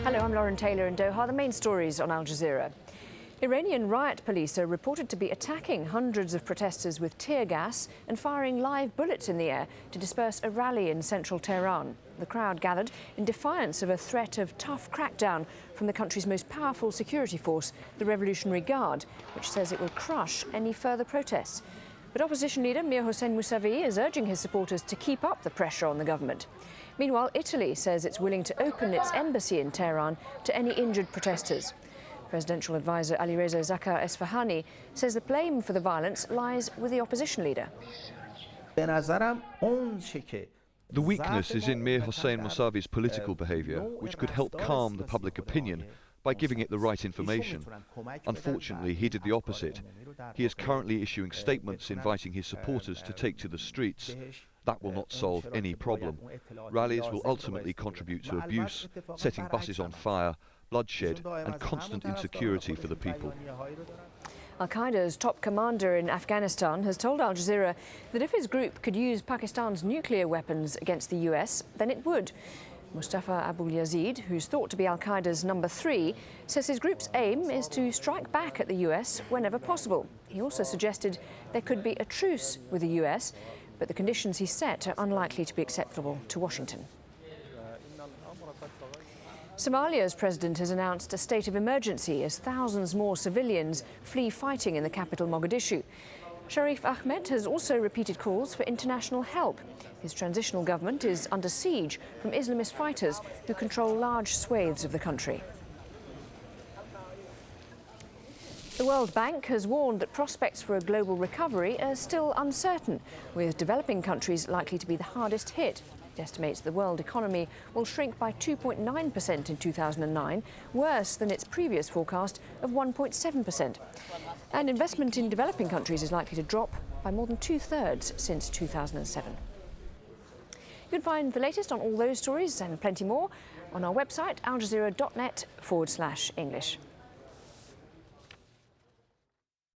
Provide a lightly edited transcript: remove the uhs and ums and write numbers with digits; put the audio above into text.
Hello, I'm Lauren Taylor in Doha. The main stories on Al Jazeera. Iranian riot police are reported to be attacking hundreds of protesters with tear gas and firing live bullets in the air to disperse a rally in central Tehran. The crowd gathered in defiance of a threat of tough crackdown from the country's most powerful security force, the Revolutionary Guard, which says it will crush any further protests. But opposition leader Mir Hossein Mousavi is urging his supporters to keep up the pressure on the government. Meanwhile, Italy says it's willing to open its embassy in Tehran to any injured protesters. Presidential advisor Alireza Zakir Esfahani says the blame for the violence lies with the opposition leader. The weakness is in Mir Hossein Mousavi's political behaviour, which could help calm the public opinion by giving it the right information. Unfortunately, he did the opposite. He is currently issuing statements inviting his supporters to take to the streets. That will not solve any problem. Rallies will ultimately contribute to abuse, setting buses on fire, bloodshed and constant insecurity for the people. Al-Qaeda's top commander in Afghanistan has told Al Jazeera that if his group could use Pakistan's nuclear weapons against the US, then it would. Mustafa Abu Yazid, who's thought to be Al-Qaeda's number 3, says his group's aim is to strike back at the US whenever possible. He also suggested there could be a truce with the US, but the conditions he set are unlikely to be acceptable to Washington. Somalia's president has announced a state of emergency as thousands more civilians flee fighting in the capital Mogadishu. Sharif Ahmed has also repeated calls for international help. His transitional government is under siege from Islamist fighters who control large swathes of the country. The World Bank has warned that prospects for a global recovery are still uncertain, with developing countries likely to be the hardest hit. It estimates the world economy will shrink by 2.9% in 2009, worse than its previous forecast of 1.7%. And investment in developing countries is likely to drop by more than 2/3 since 2007. You can find the latest on all those stories and plenty more on our website, aljazeera.net/English.